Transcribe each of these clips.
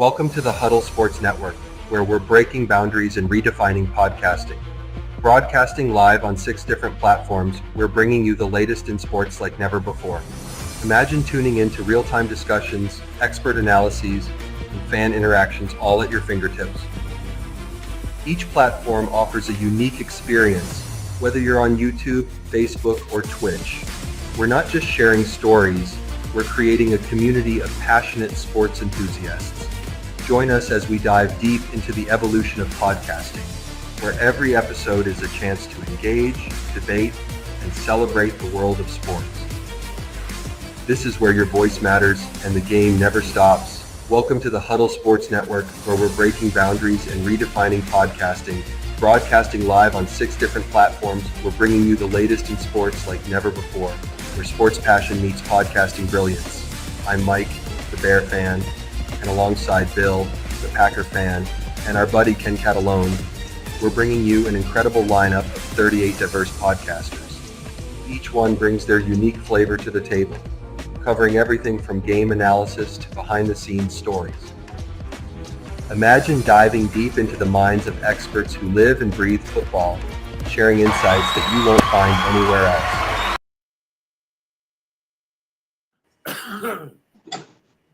Welcome to the Huddle Sports Network, where we're breaking boundaries and redefining podcasting. Broadcasting live on 6 different platforms, we're bringing you the latest in sports like never before. Imagine tuning into real-time discussions, expert analyses, and fan interactions all at your fingertips. Each platform offers a unique experience, whether you're on YouTube, Facebook, or Twitch. We're not just sharing stories, we're creating a community of passionate sports enthusiasts. Join us as we dive deep into the evolution of podcasting, where every episode is a chance to engage, debate, and celebrate the world of sports. This is where your voice matters and the game never stops. Welcome to the Huddle Sports Network, where we're breaking boundaries and redefining podcasting. Broadcasting live on 6 different platforms, we're bringing you the latest in sports like never before, where sports passion meets podcasting brilliance. I'm Mike, the Bear fan, and alongside Bill, the Packer fan, and our buddy Ken Catalone, we're bringing you an incredible lineup of 38 diverse podcasters. Each one brings their unique flavor to the table, covering everything from game analysis to behind-the-scenes stories. Imagine diving deep into the minds of experts who live and breathe football, sharing insights that you won't find anywhere else.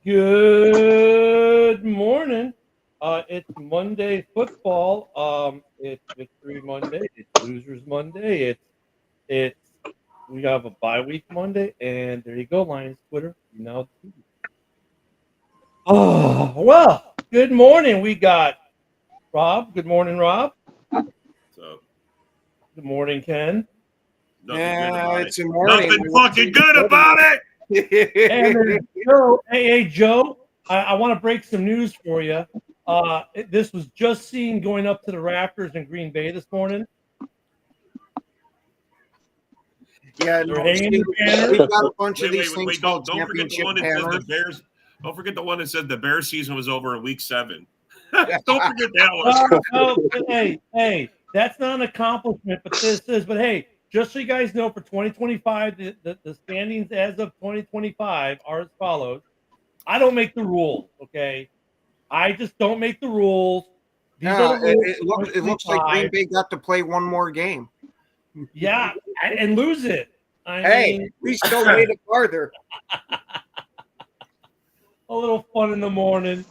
Good morning. It's Monday football. It's Victory Monday. It's Losers Monday. We have a bye week Monday, and there you go, Lions Twitter. Oh well. Good morning. We got Rob. Good morning, Rob. What's up? Good morning, Ken. It's a morning. Nothing fucking good about it. And there's Joe. Hey, Joe. I want to break some news for you. This was just seen going up to the Raptors in Green Bay this morning. Yeah, we got a bunch of these things called championship banners. Don't forget the one that said the Bears season was over in week 7. Don't forget that one. Hey, that's not an accomplishment, but this is. But hey, just so you guys know, for 2025, the standings as of 2025 are as follows. I don't make the rules, okay? I just don't make the rules. It looks like Green Bay got to play one more game. Yeah, and lose it. I mean, we still made it farther. A little fun in the morning.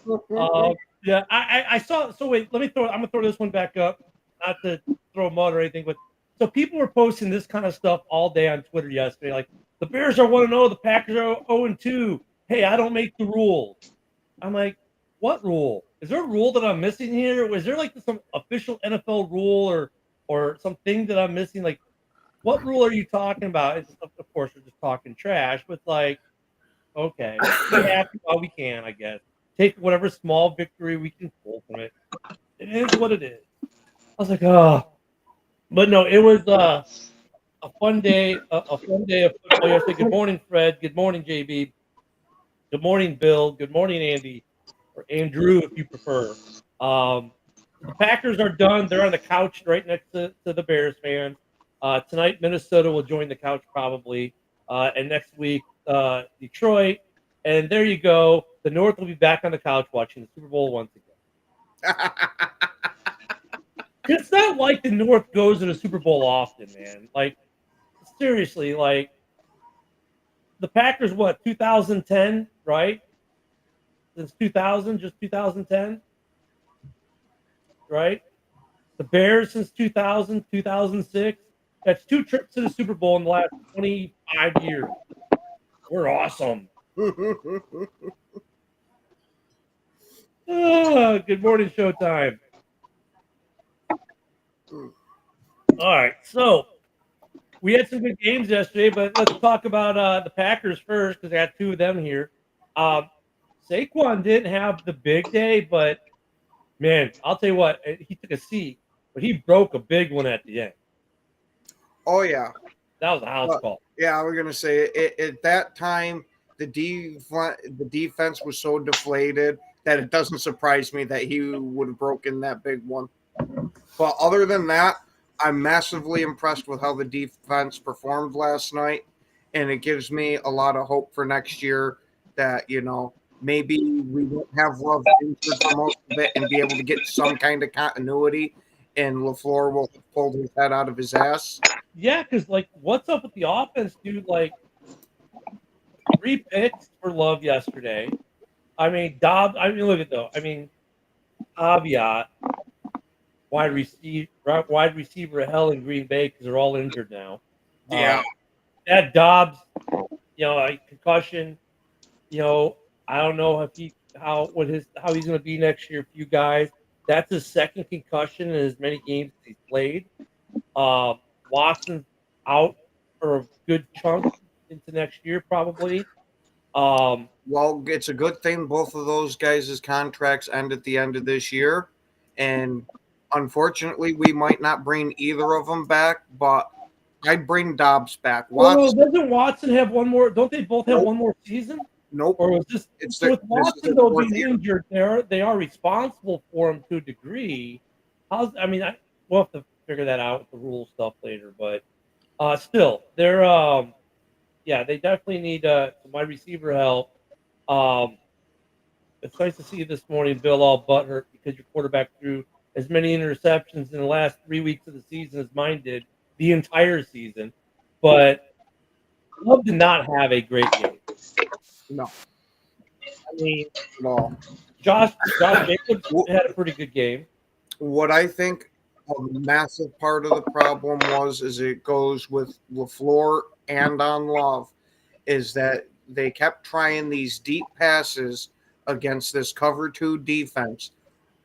Yeah, I saw. So wait, I'm gonna throw this one back up. Not to throw mud or anything, but so people were posting this kind of stuff all day on Twitter yesterday. Like the Bears are 1-0, the Packers are 0-2. Hey, I don't make the rules. I'm like, what rule? Is there a rule that I'm missing here? Was there like some official NFL rule or something that I'm missing? Like, what rule are you talking about? It's, of course, we're just talking trash, but like, okay, we're happy while we can, I guess. Take whatever small victory we can pull from it. It is what it is. I was like, oh, but no, it was a fun day. A fun day of football yesterday. Good morning, Fred. Good morning, JB. Good morning, Bill. Good morning, Andy, or Andrew, if you prefer. The Packers are done. They're on the couch right next to the Bears fans. Tonight, Minnesota will join the couch probably, and next week, Detroit. And there you go. The North will be back on the couch watching the Super Bowl once again. It's not like the North goes to the Super Bowl often, man. Like, seriously, like, the Packers, 2010, right? Since 2000, just 2010, right? The Bears since 2000, 2006. That's 2 trips to the Super Bowl in the last 25 years. We're awesome. Good morning, Showtime. All right, so we had some good games yesterday, but let's talk about the Packers first because I got 2 of them here. Saquon didn't have the big day, but man, I'll tell you what, he took a seat, but he broke a big one at the end. Oh yeah, that was a house call. Yeah, we're gonna say at that time the defense was so deflated that it doesn't surprise me that he would have broken that big one. But other than that, I'm massively impressed with how the defense performed last night, and it gives me a lot of hope for next year that, maybe we won't have Love injured for most of it and be able to get some kind of continuity, and LaFleur will have pulled his head out of his ass. Yeah, because like, what's up with the offense, dude? Like, 3 picks for Love yesterday. I mean, Dobbs. I mean, look at though. I mean, caveat: wide receiver hell in Green Bay because they're all injured now. Yeah. That Dobbs, a concussion. I don't know if how he's going to be next year for you guys. That's his second concussion in as many games as he's played. Watson's out for a good chunk into next year, probably. Well, it's a good thing both of those guys' contracts end at the end of this year. And unfortunately, we might not bring either of them back, but I'd bring Dobbs back. Watson, doesn't Watson have one more? Don't they both have one more season? Nope. Or was this with Watson though being injured? They are responsible for him to a degree. We'll have to figure that out with the rule stuff later. But still, they're they definitely need some wide receiver help. It's nice to see you this morning, Bill, all butthurt because your quarterback threw as many interceptions in the last 3 weeks of the season as mine did the entire season. But Love did not have a great game. No. I mean, no. Josh Jacobs had a pretty good game. What I think a massive part of the problem is it goes with LaFleur and on Love, is that they kept trying these deep passes against this cover 2 defense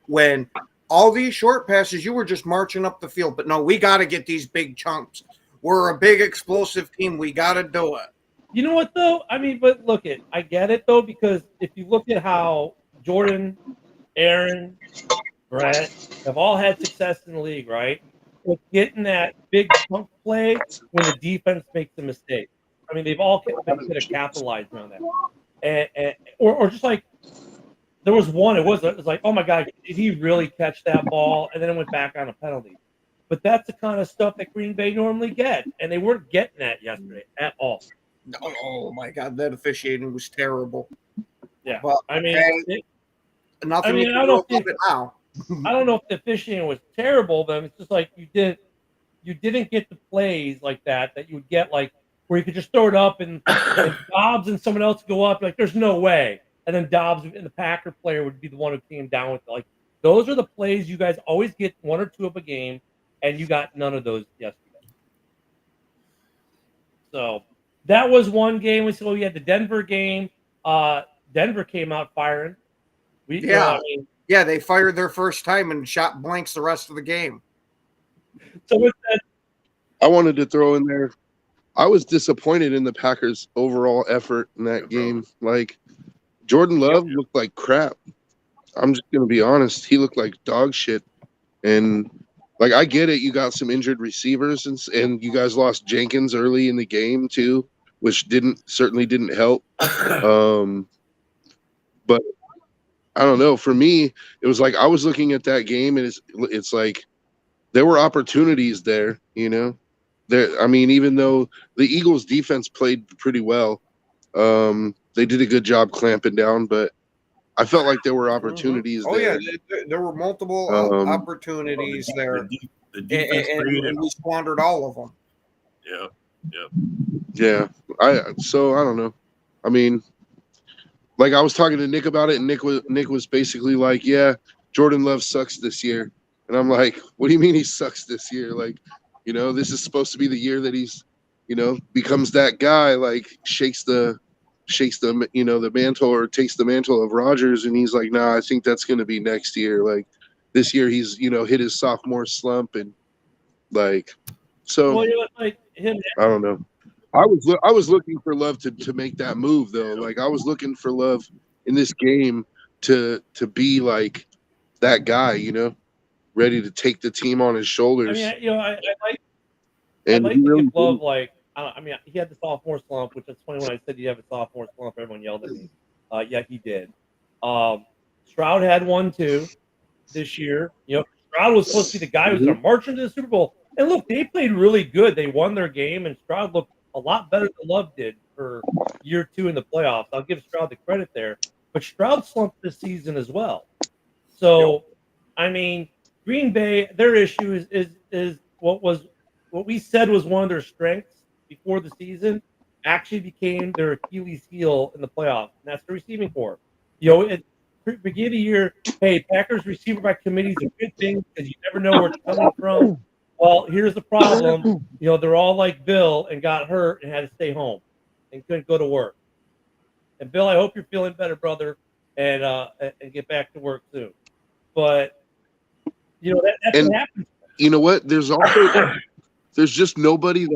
when all these short passes, you were just marching up the field. But no, we got to get these big chunks. We're a big explosive team. We got to do it. You know what, though? But look, I get it, though, because if you look at how Jordan, Aaron, Brett have all had success in the league, right? With getting that big chunk play when the defense makes a mistake. They've all could have capitalized on that. Or just like, there was one, it was like, oh my God, did he really catch that ball? And then it went back on a penalty. But that's the kind of stuff that Green Bay normally get, and they weren't getting that yesterday at all. No, oh my God, that officiating was terrible. Yeah, but nothing. I don't know if now. I don't know if the officiating was terrible, but it's just like you didn't get the plays like that you would get, like where you could just throw it up and Dobbs and someone else go up. Like there's no way, and then Dobbs and the Packer player would be the one who came down with it. Like those are the plays you guys always get one or two of a game, and you got none of those yesterday. So that was one game. We had the Denver game. Denver came out firing. Yeah, they fired their first time and shot blanks the rest of the game. So with that, I wanted to throw in there, I was disappointed in the Packers' overall effort in that game. Like, Jordan Love looked like crap. I'm just going to be honest. He looked like dog shit. And, like, I get it. You got some injured receivers, and you guys lost Jenkins early in the game, too, which certainly didn't help. But I don't know. For me, it was like I was looking at that game, and it's like there were opportunities there, even though the Eagles' defense played pretty well, they did a good job clamping down, but I felt like there were opportunities there. Oh, yeah, there were multiple opportunities there, the defense and we squandered all of them. Yeah. So I don't know. Like I was talking to Nick about it, and Nick was basically like, "Yeah, Jordan Love sucks this year," and I'm like, "What do you mean he sucks this year? Like, this is supposed to be the year that he's, becomes that guy, like shakes the the mantle or takes the mantle of Rodgers," and he's like, "Nah, I think that's going to be next year. Like, this year he's hit his sophomore slump and like, so like him. I don't know." I was looking for Love to make that move though. Like I was looking for Love in this game to be like that guy, ready to take the team on his shoulders. I like and to give Love like he had the sophomore slump, which is funny when I said you have a sophomore slump, everyone yelled at me. Yeah, he did. Stroud had one too this year. Stroud was supposed to be the guy who was going to march into the Super Bowl. And look, they played really good. They won their game, and Stroud looked a lot better than Love did for year 2 in the playoffs. I'll give Stroud the credit there. but Stroud slumped this season as well. So, I mean, Green Bay, their issue is what we said was one of their strengths before the season actually became their Achilles heel in the playoffs, and that's the receiving corps. At the beginning of the year, hey, Packers receiver by committee is a good thing because you never know where it's coming from. Well, here's the problem. They're all like Bill and got hurt and had to stay home and couldn't go to work. And Bill, I hope you're feeling better, brother, and get back to work soon. But that's what happens. You know what? There's just nobody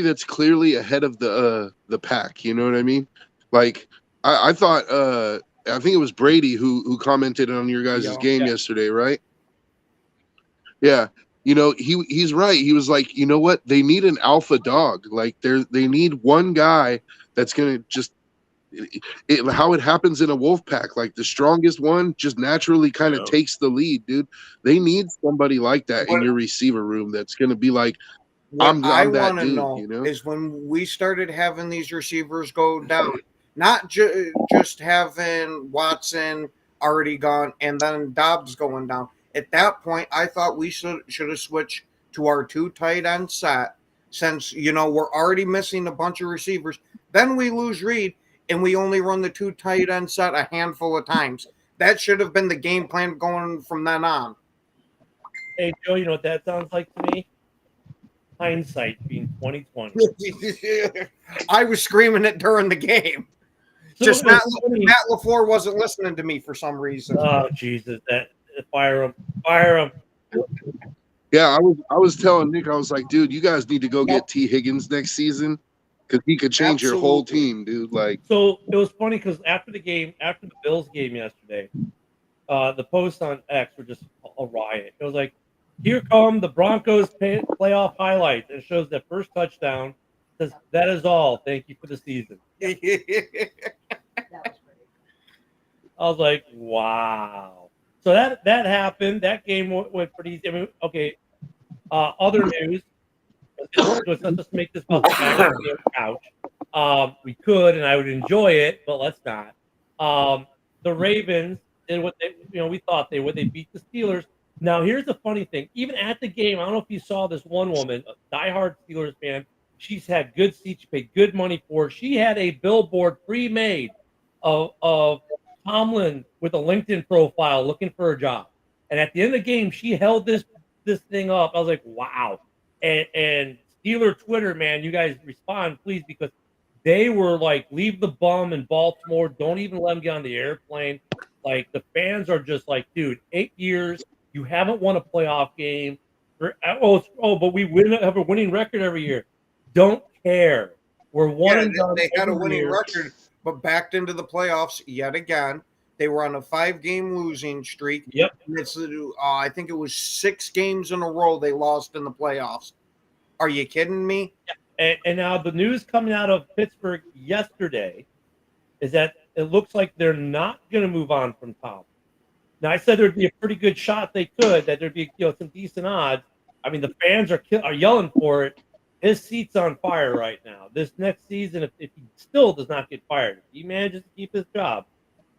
that's clearly ahead of the pack. You know what I mean? Like I thought I think it was Brady who commented on your guys' game yesterday, right? Yeah. He's right. He was like, you know what? They need an alpha dog. Like they need one guy that's gonna just how it happens in a wolf pack. Like the strongest one just naturally kind of takes the lead, dude. They need somebody like that in your receiver room that's gonna be like, I'm that dude. Know is when we started having these receivers go down, not just having Watson already gone and then Dobbs going down. At that point, I thought we should have switched to our 2 tight end set since, we're already missing a bunch of receivers. Then we lose Reed and we only run the 2 tight end set a handful of times. That should have been the game plan going from then on. Hey, Joe, you know what that sounds like to me? Hindsight being 2020. I was screaming it during the game. So just Matt LaFleur wasn't listening to me for some reason. Oh, Jesus. Fire him. Yeah, I was telling Nick, I was like, dude, you guys need to go get T. Higgins next season because he could change your whole team, dude. Like, so it was funny because after the Bills game yesterday, the posts on X were just a riot. It was like, here come the Broncos playoff highlights. It shows that first touchdown. Says, that is all. Thank you for the season. That was great. I was like, wow. So that happened. That game went pretty easy. I mean, okay. Other news. Let's just make this about the back of the couch. We could, and I would enjoy it, but let's not. The Ravens did what we thought they would. They beat the Steelers. Now, here's the funny thing. Even at the game, I don't know if you saw this one woman, a diehard Steelers fan. She's had good seats. She paid good money for it. She had a billboard pre-made of Tomlin with a LinkedIn profile looking for a job. And at the end of the game, she held this thing up. I was like, wow. And Steeler Twitter, man, you guys respond, please, because they were like, leave the bum in Baltimore. Don't even let him get on the airplane. Like, the fans are just like, dude, 8 years. You haven't won a playoff game. But we have a winning record every year. Don't care. We're one and done. They had a winning record, but backed into the playoffs yet again. They were on a 5-game losing streak. Yep. It's I think it was 6 games in a row they lost in the playoffs. Are you kidding me? Yeah. And now the news coming out of Pittsburgh yesterday is that it looks like they're not going to move on from Tom. Now, I said there'd be a pretty good shot they could, that there'd be some decent odds. I mean, the fans are yelling for it. His seat's on fire right now. This next season, if he still does not get fired, if he manages to keep his job,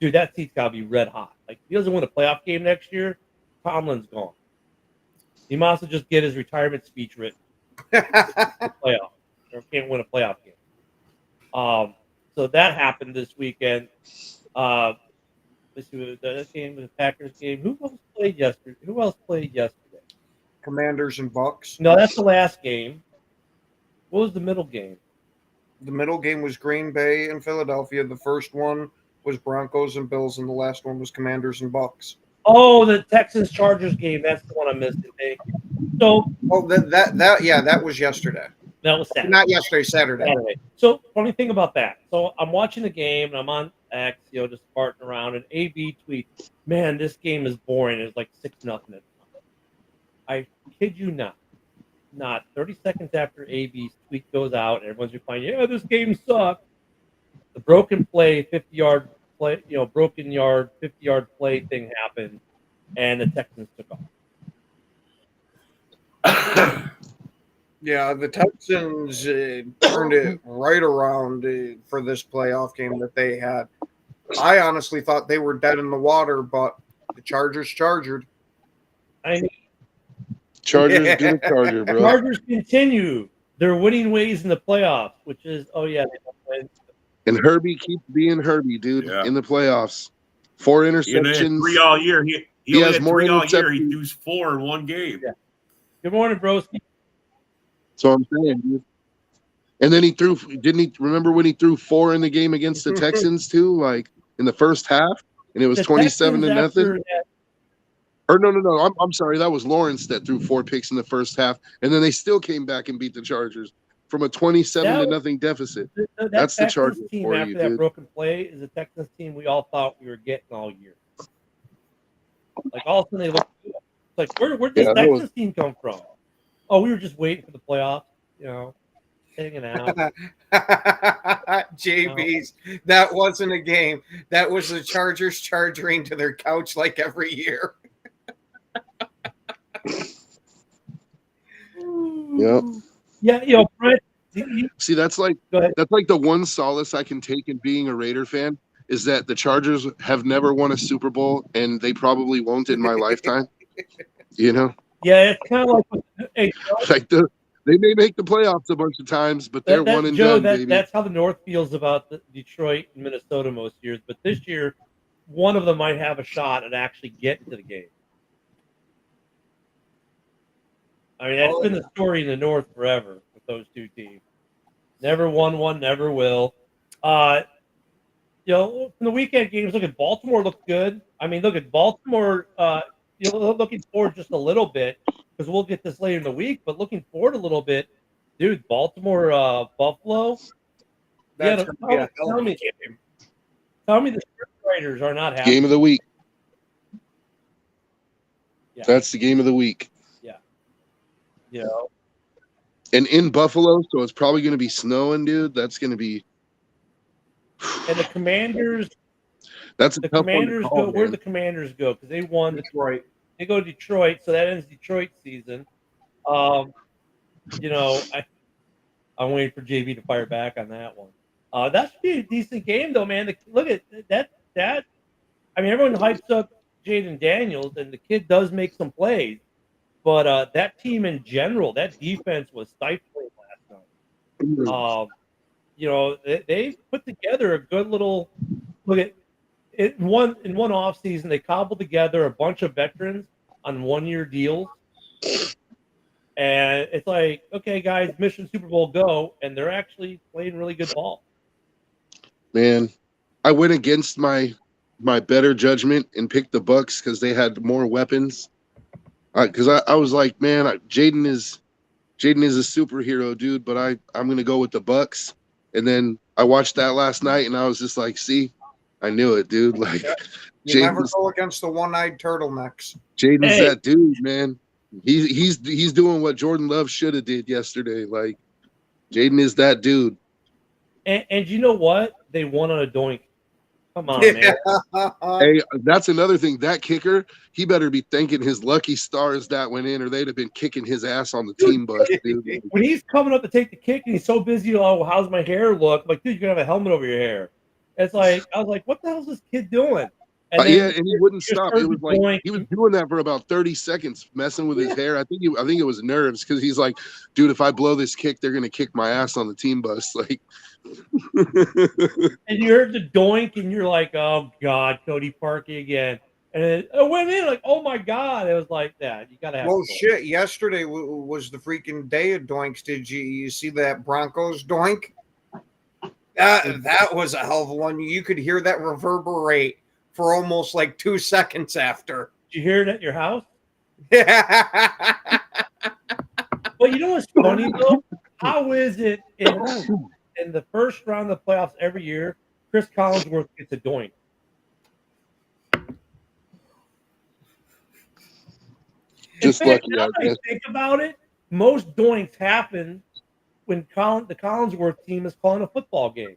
dude, that seat's got to be red hot. Like, if he doesn't win a playoff game next year, Tomlin's gone. He might also just get his retirement speech written. Playoff. Or can't win a playoff game. So that happened this weekend. Let's see, that game was the Packers game. Who else played yesterday? Commanders and Bucks. No, that's the last game. What was the middle game? The middle game was Green Bay and Philadelphia. The first one was Broncos and Bills, and the last one was Commanders and Bucks. Oh, the Texans-Chargers game. That's the one I missed today. So, that was yesterday. That was Saturday. Not yesterday, Saturday. So, funny thing about that. So, I'm watching the game, and I'm on X, just farting around, and AB tweets, man, this game is boring. It's like 6-0. I kid you not. Not 30 seconds after AB's tweet goes out, and everyone's replying, yeah, this game sucked. The broken play, 50-yard play, broken yard, 50-yard play thing happened, and the Texans took off. Yeah, the Texans turned it right around for this playoff game that they had. I honestly thought they were dead in the water, but the Chargers chargered. I mean, Chargers gonna Charger, bro. Chargers continue their winning ways in the playoffs, which is they don't win. And Herbie keeps being Herbie, dude, in the playoffs. 4 interceptions. 3 all year. He only has had more 3 all year. He interceptions. threw 4 in one game. Yeah. Good morning, broski. So I'm saying, dude. And then didn't he remember when he threw 4 in the game against the Texans too, like in the first half, and it was 27-0. Or no, I'm sorry, that was Lawrence that threw 4 picks in the first half, and then they still came back and beat the Chargers from a 27-0 deficit. That's the Chargers team for after you, that dude. broken play is a Texans team we all thought we were getting all year. Like all of a sudden they look good. It's like where'd this Texans team come from? Oh, we were just waiting for the playoffs, hanging out. JB's, that wasn't a game. That was the Chargers charging to their couch like every year. Yep. Yeah, Brett. See, that's like the one solace I can take in being a Raider fan is that the Chargers have never won a Super Bowl, and they probably won't in my lifetime. Yeah, it's kind of like they may make the playoffs a bunch of times, but they're one and done, baby. That's how the North feels about Detroit and Minnesota most years. But this year, one of them might have a shot at actually getting to the game. I mean, that's been the story in the North forever with those two teams. Never won one, never will. From the weekend games, look at Baltimore looked good. I mean, look at Baltimore. Looking forward just a little bit because we'll get this later in the week. But looking forward a little bit, dude. Baltimore, Buffalo. That's Tell me the script writers are not happy. Game of the week. Yeah. That's the game of the week. Yeah. And in Buffalo, so it's probably going to be snowing, dude. That's going to be. And the Commanders. That's a the tough Commanders one to call, go. man. Where do the Commanders go? Because they won Detroit. They go to Detroit, so that ends Detroit season. I'm waiting for JB to fire back on that one. That should be a decent game, though, man. Look at that. I mean, everyone hypes up Jaden Daniels, and the kid does make some plays. But that team in general, that defense was stifling last night. They put together a good little look at it. In one offseason, they cobbled together a bunch of veterans on 1-year deals. And it's like, okay, guys, mission Super Bowl go. And they're actually playing really good ball. Man, I went against my better judgment and picked the Bucks because they had more weapons. Because I was like, man, Jaden is a superhero, dude. But I'm gonna go with the Bucks. And then I watched that last night, and I was just like, see, I knew it, dude. Like, you never go against the one-eyed turtlenecks. Jaden's that dude, man. He's doing what Jordan Love should have did yesterday. Like, Jaden is that dude. And you know what? They won on a doink. Come on, man. Hey, that's another thing. That kicker, he better be thanking his lucky stars that went in, or they'd have been kicking his ass on the team bus, dude. When he's coming up to take the kick and he's so busy, how's my hair look? I'm like, dude, you're gonna have a helmet over your hair. It's like I was like, what the hell is this kid doing? And and he wouldn't stop. It was like he was doing that for about 30 seconds, messing with his hair. I think it was nerves because he's like, dude, if I blow this kick, they're gonna kick my ass on the team bus. Like, and you heard the doink, and you're like, oh God, Cody Parkey again. And it went in like, oh my God. It was like that. You gotta have. Well, shit. Yesterday was the freaking day of doinks. Did you see that Broncos doink? That was a hell of a one. You could hear that reverberate for almost like 2 seconds after. Did you hear it at your house? Yeah. Well, you know what's funny though? How is it in the first round of the playoffs every year, Chris Collinsworth gets a doink? Just in fact, lucky, now I that guess. I think about it, most doinks happen when the Collinsworth team is calling a football game.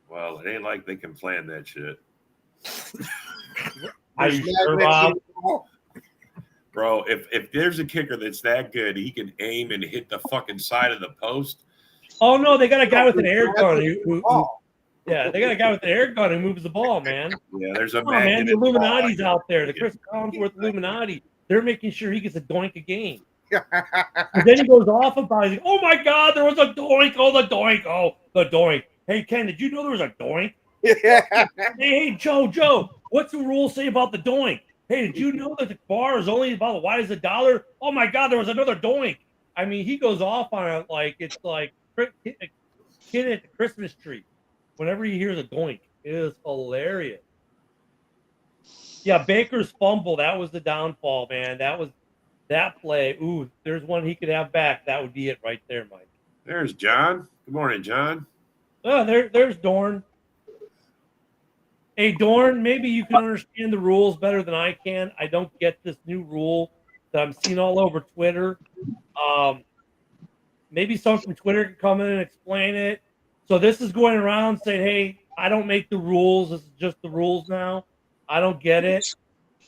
Well, it ain't like they can plan that shit. Are you sure, Bob? Bro, if there's a kicker that's that good, he can aim and hit the fucking side of the post. Oh no, they got a guy with an air gun Yeah, they got a guy with an air gun who moves the ball, man. Yeah, there's a Come on, man. magnet The in the ball. Illuminati's out there. The Chris Collinsworth Illuminati. They're making sure he gets a doink a game. And then he goes off about it. Oh my God, there was a doink. Oh, the doink. Oh, the doink. Hey, Ken, did you know there was a doink? Hey, Joe, what's the rule say about the doink? Hey, did you know that the bar is only about as wide as $1? Oh my God, there was another doink. I mean, he goes off on it like it's like a kid at the Christmas tree. Whenever he hears a doink, it is hilarious. Yeah, Baker's fumble, that was the downfall, man. That play. Ooh, there's one he could have back. That would be it right there, Mike. There's John. Good morning, John. Oh, there's Dorn. Hey, Dorn, maybe you can understand the rules better than I can. I don't get this new rule that I'm seeing all over Twitter. Maybe someone from Twitter can come in and explain it. So this is going around saying, hey, I don't make the rules. This is just the rules now. I don't get it.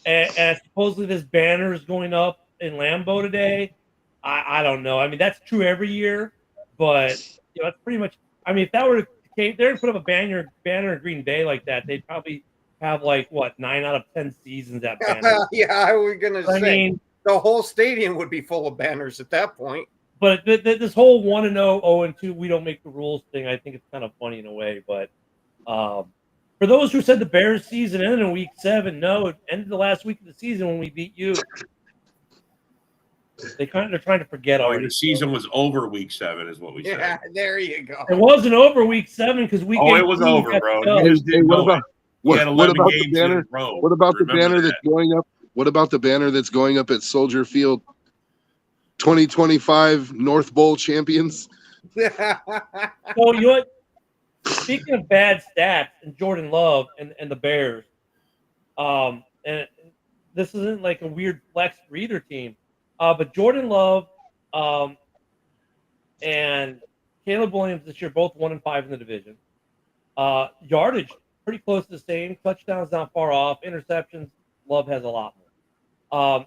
And supposedly this banner is going up in Lambeau today. I don't know. I mean, that's true every year, but that's pretty much. I mean, if that were the case, they're gonna put up a banner in Green Bay like that, they'd probably have 9 out of 10 seasons at banner. Yeah, I was gonna say. mean, the whole stadium would be full of banners at that point. But this whole 1-0, 0-2, we don't make the rules thing, I think it's kind of funny in a way. But for those who said the Bears season ended in week 7, no, it ended the last week of the season when we beat you. They're trying to forget already. The season was over week 7, is what we said. Yeah, there you go. It wasn't over week 7 because we. Oh, it was over, bro. You just didn't know it. What about games the banner? in a row. What about the Remember banner that. that's going up? What about the banner that's going up at Soldier Field? 2025 North Bowl champions. So you know what? Speaking of bad stats and Jordan Love and the Bears, and this isn't like a weird flex for either team, but Jordan Love and Caleb Williams this year both 1-5 in the division. Yardage pretty close to the same. Touchdowns not far off. Interceptions, Love has a lot more.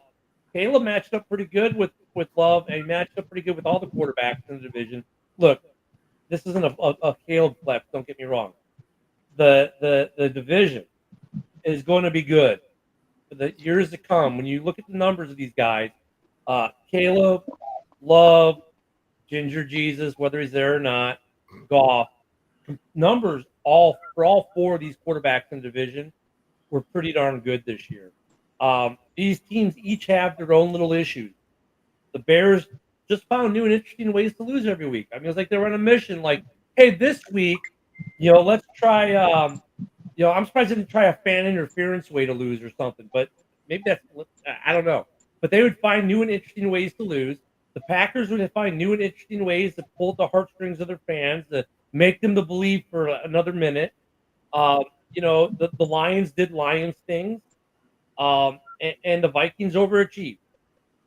Caleb matched up pretty good with Love, and he matched up pretty good with all the quarterbacks in the division. Look, this isn't a Caleb flex, don't get me wrong. The division is going to be good for the years to come. When you look at the numbers of these guys, Caleb, Love, Ginger Jesus, whether he's there or not, Goff, numbers for all 4 of these quarterbacks in the division were pretty darn good this year. These teams each have their own little issues. The Bears just found new and interesting ways to lose every week. I mean, it's like they were on a mission. Like, hey, this week, let's try. I'm surprised they didn't try a fan interference way to lose or something. But maybe I don't know. But they would find new and interesting ways to lose. The Packers would find new and interesting ways to pull at the heartstrings of their fans to make them to believe for another minute. The Lions did Lions things. And the Vikings overachieved.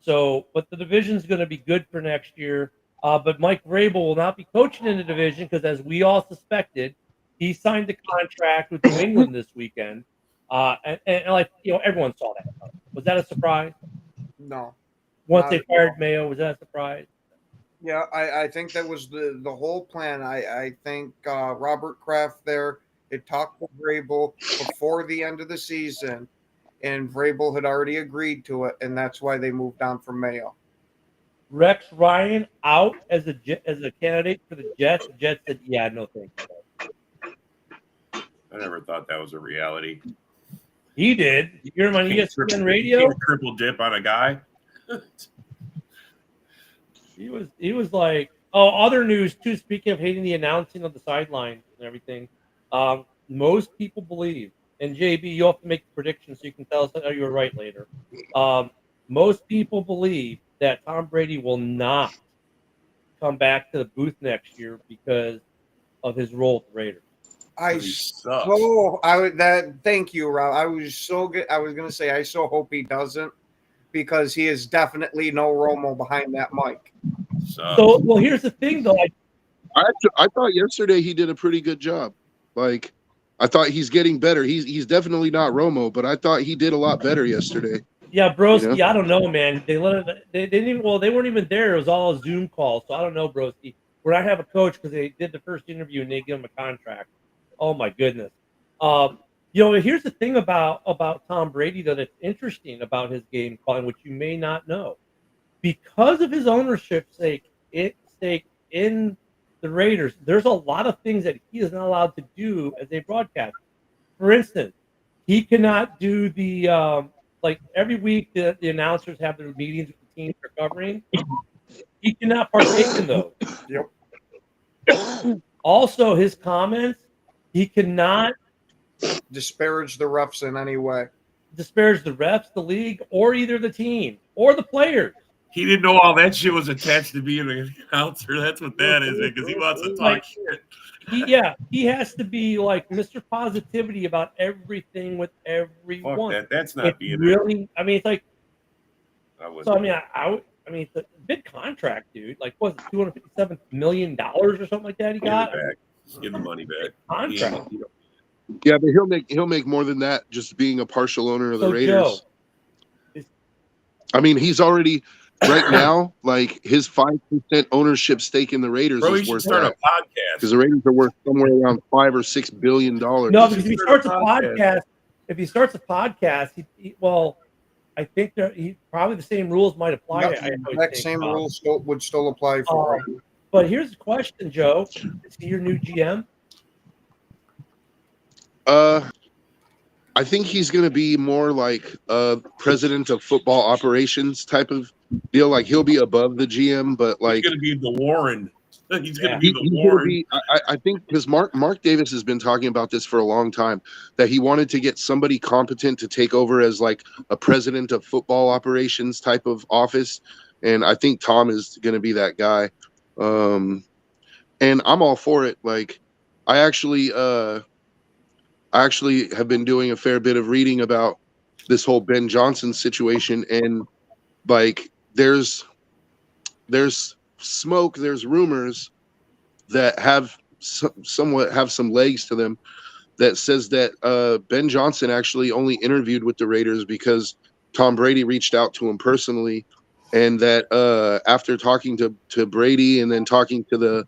So, but the division's going to be good for next year. But Mike Vrabel will not be coaching in the division because, as we all suspected, he signed the contract with New England this weekend. And everyone saw that. Was that a surprise? No. Once they fired Mayo, was that a surprise? Yeah, I think that was the whole plan. I think Robert Kraft there had talked to Vrabel before the end of the season, and Vrabel had already agreed to it, and that's why they moved on from Mayo. Rex Ryan out as a candidate for the Jets. The Jets said, "Yeah, no thank you." I never thought that was a reality. He did. You hear him on ESPN radio? You can't triple dip on a guy. He was like, oh, other news too. Speaking of hating the announcing of the sideline and everything, most people believe, and JB, you have to make the prediction so you can tell us how you were right later. Most people believe that Tom Brady will not come back to the booth next year because of his role with the Raiders. Thank you, Rob. I was so good. I was gonna say I so hope he doesn't, because he is definitely no Romo behind that mic. So well, here's the thing though. I thought yesterday he did a pretty good job. Like, I thought he's getting better. He's definitely not Romo, but I thought he did a lot better yesterday. Yeah, Broski, I don't know, man. They didn't even. Well, they weren't even there. It was all a Zoom call, so I don't know, Broski. We're not have a coach because they did the first interview and they give him a contract. Oh my goodness. Here's the thing about Tom Brady though that's interesting about his game calling, which you may not know. Because of his ownership stake in the Raiders, there's a lot of things that he is not allowed to do as a broadcaster. For instance, he cannot do the like every week the announcers have their meetings with the teams they're covering. He cannot partake in those. Yep. Also, his comments, he cannot Disparage the refs in any way. disparage the refs, the league, or either the team or the players. He didn't know all that shit was attached to being an announcer. That's what that is, because he wants to talk shit. He has to be like Mr. Positivity about everything with everyone. Fuck that. That's not It's being really. I mean, it's like. I wouldn't. So I mean, it's a big contract, dude. Like, was it $257 million or something like that? He got Give it back. Just give the money back. contract. Yeah, but he'll make more than that just being a partial owner of the Raiders. Joe, I mean, he's already right now like his 5% ownership stake in the Raiders Bro, you is should worth start a that podcast. because the Raiders are worth somewhere around $5 or $6 billion. No, because if he start starts a a podcast. podcast, I think probably the same rules might apply. Yep, I the would exact think, same rules would still apply for him. But here's the question, Joe: is he your new GM? I think he's going to be more like a president of football operations type of deal. Like he'll be above the GM, but like He's going to be the Warren. He's going to He- be the he's gonna Warren. be- I think because Mark Davis has been talking about this for a long time, that he wanted to get somebody competent to take over as like a president of football operations type of office, and I think Tom is going to be that guy. And I'm all for it. Like I actually have been doing a fair bit of reading about this whole Ben Johnson situation, and like there's smoke, there's rumors that have somewhat have some legs to them that says that Ben Johnson actually only interviewed with the Raiders because Tom Brady reached out to him personally, and that after talking to Brady and then talking to the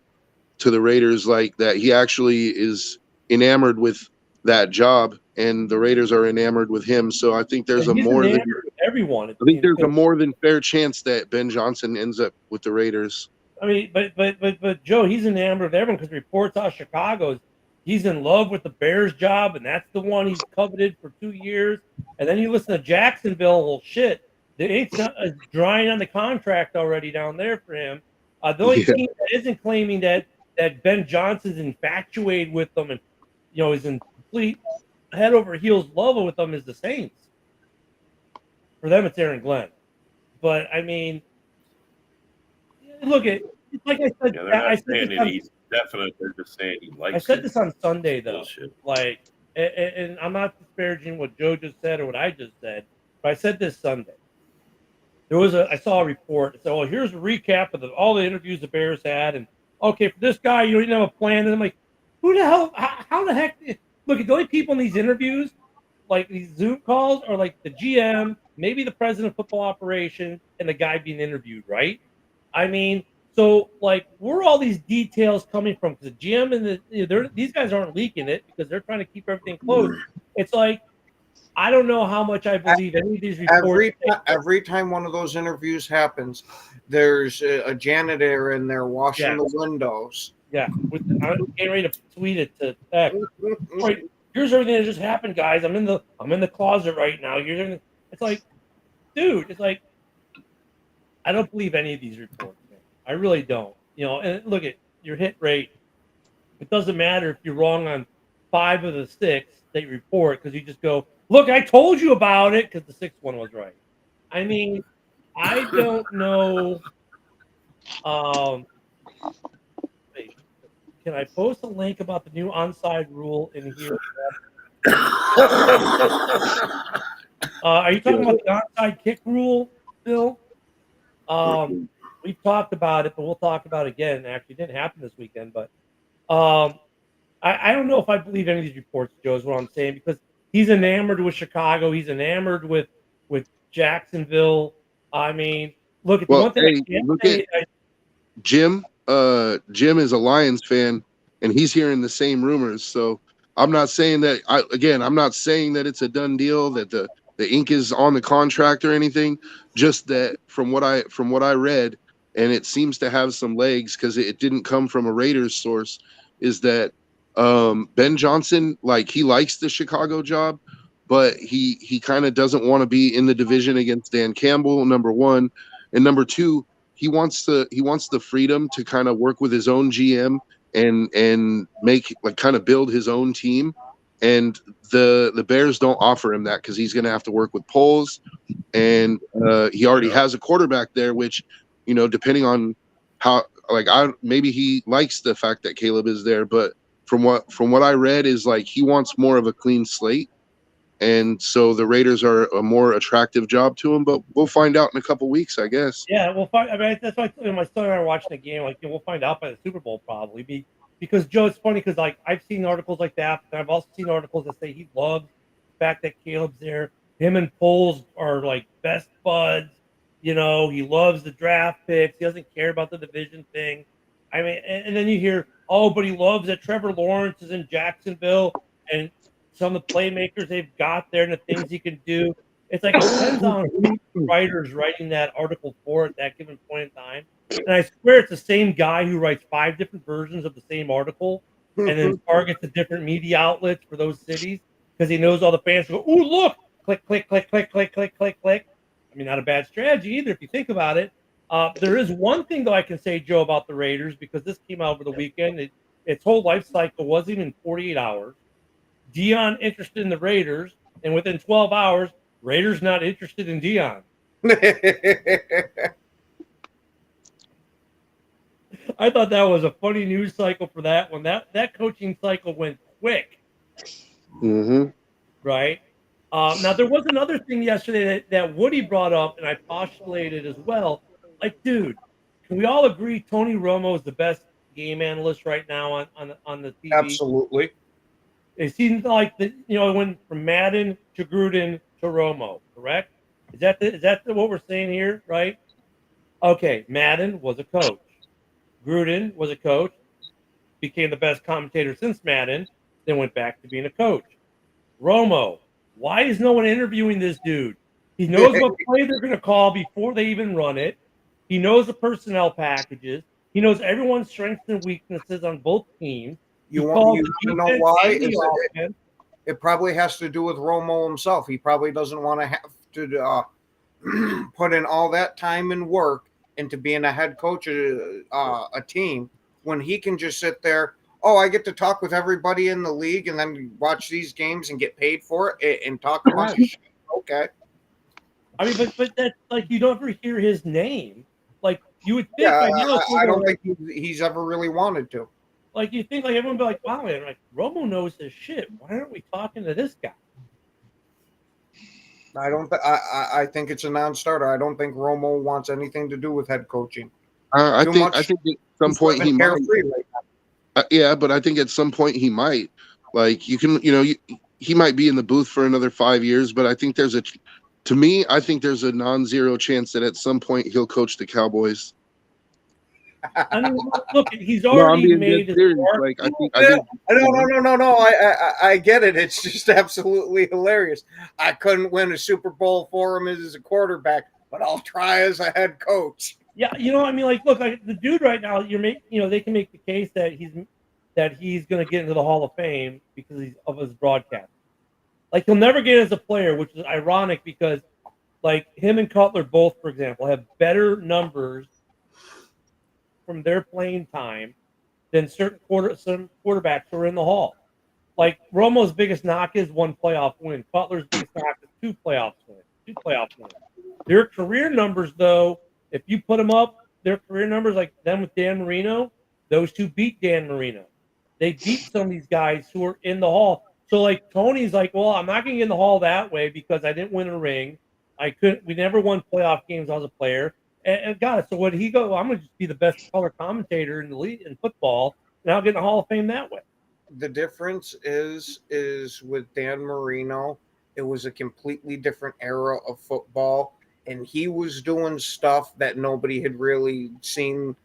Raiders, like that he actually is enamored with that job and the Raiders are enamored with him. So I think there's He's a more than enamored with everyone. I think there's a more than fair chance that Ben Johnson ends up with the Raiders. I mean, but Joe, he's enamored with everyone because reports out of Chicago, he's in love with the Bears job, and that's the one he's coveted for 2 years. And then you listen to Jacksonville, well, shit, the ink's not drying on the contract already down there for him. The only team that isn't claiming that Ben Johnson's infatuated with them and is in complete head over heels love with them is the Saints. For them, it's Aaron Glenn. But I mean, look at like I said. Yeah, they're not saying that he's definite. They're just saying he likes. I said this on Sunday though. Bullshit. Like, and I'm not disparaging what Joe just said or what I just said, but I said this Sunday. I saw a report that said, "Oh, here's a recap of all the interviews the Bears had, and okay, for this guy, you didn't have a plan." And I'm like, who the hell? How the heck? Look, the only people in these interviews, like these Zoom calls, are like the GM, maybe the president of football operations, and the guy being interviewed, right? I mean, so like, where are all these details coming from? Because the GM and these guys aren't leaking it because they're trying to keep everything closed. It's like, I don't know how much I believe any of these reports. Every time one of those interviews happens, there's a janitor in there washing the windows. Yeah, I'm getting ready to tweet it to X. Right, here's everything that just happened, guys. I'm in the closet right now. Here's everything. It's like, dude, it's like, I don't believe any of these reports, man. I really don't. And look at your hit rate. It doesn't matter if you're wrong on 5 of the 6 that you report because you just go, look, I told you about it because the 6th one was right. I mean, I don't know. Wait, can I post a link about the new onside rule in here? Are you talking about the onside kick rule, Bill? We've talked about it, but we'll talk about it again. Actually, it didn't happen this weekend, but I don't know if I believe any of these reports, Joe, is what I'm saying, because he's enamored with Chicago. He's enamored with Jacksonville. I mean, look at the one thing. Jim. Jim is a Lions fan, and he's hearing the same rumors. So I'm not saying that. I'm not saying that it's a done deal, that the ink is on the contract or anything. Just that from what I read, and it seems to have some legs because it didn't come from a Raiders source, is that Ben Johnson, like, he likes the Chicago job, but he kind of doesn't want to be in the division against Dan Campbell, number one, and number two, he wants the freedom to kind of work with his own GM and make, like, kind of build his own team. And the Bears don't offer him that because he's going to have to work with Poles, and he already has a quarterback there, which, depending on how, like, maybe he likes the fact that Caleb is there, but from what I read is, like, he wants more of a clean slate, and so the Raiders are a more attractive job to him. But we'll find out in a couple weeks, I guess. Yeah, we'll find. I mean, that's why my son and I are watching the game. Like, we'll find out by the Super Bowl probably. Because Joe, it's funny because, like, I've seen articles like that, and I've also seen articles that say he loves the fact that Caleb's there. Him and Poles are like best buds. He loves the draft picks. He doesn't care about the division thing. I mean, and then you hear, but he loves that Trevor Lawrence is in Jacksonville and some of the playmakers they've got there and the things he can do. It's like, it depends on who the writer's writing that article for at that given point in time. And I swear it's the same guy who writes 5 different versions of the same article and then targets the different media outlets for those cities because he knows all the fans go, "Ooh, look, click, click, click, click, click, click, click, click." I mean, not a bad strategy either if you think about it. There is one thing, though, I can say, Joe, about the Raiders, because this came out over the weekend. Its whole life cycle wasn't even 48 hours. Dion interested in the Raiders, and within 12 hours, Raiders not interested in Dion. I thought that was a funny news cycle for that one. That coaching cycle went quick. Mm-hmm. Right? Now, there was another thing yesterday that Woody brought up, and I postulated as well. Like, dude, can we all agree Tony Romo is the best game analyst right now on the TV? Absolutely. It seems like it went from Madden to Gruden to Romo, correct? Is that what we're saying here, right? Okay, Madden was a coach. Gruden was a coach, became the best commentator since Madden, then went back to being a coach. Romo, why is no one interviewing this dude? He knows what play they're going to call before they even run it. He knows the personnel packages. He knows everyone's strengths and weaknesses on both teams. You want to know why? It probably has to do with Romo himself. He probably doesn't want to have to put in all that time and work into being a head coach of a team when he can just sit there. Oh, I get to talk with everybody in the league and then watch these games and get paid for it and talk a bunch of shit. Okay. I mean, but that's like, you don't ever hear his name. Like, you would think. Yeah, I don't think he's ever really wanted to. Like, you think, like, everyone would be like, wow, man, like, Romo knows his shit. Why aren't we talking to this guy? I think it's a non-starter. I don't think Romo wants anything to do with head coaching. I think at some point he might. Yeah, but I think at some point he might. Like, he might be in the booth for another 5 years, but I think there's a non-zero chance that at some point he'll coach the Cowboys. I mean, look, he's already made his mark. Like, No. I get it. It's just absolutely hilarious. I couldn't win a Super Bowl for him as a quarterback, but I'll try as a head coach. Yeah, I mean, like, look, like, the dude right now, they can make the case that he's going to get into the Hall of Fame because of his broadcast. Like, he'll never get as a player, which is ironic because, like, him and Cutler both, for example, have better numbers from their playing time than some quarterbacks who are in the Hall. Like, Romo's biggest knock is 1 playoff win. Cutler's biggest knock is 2 playoff wins. Their career numbers, though, if you put them up, their career numbers, like them with Dan Marino, those two beat Dan Marino. They beat some of these guys who are in the Hall. So, like, Tony's like, well, I'm not going to get in the Hall that way because I didn't win a ring. We never won playoff games as a player. And God, so would he go, I'm going to just be the best color commentator in the league in football, and I'll get in the Hall of Fame that way. The difference is with Dan Marino, it was a completely different era of football, and he was doing stuff that nobody had really seen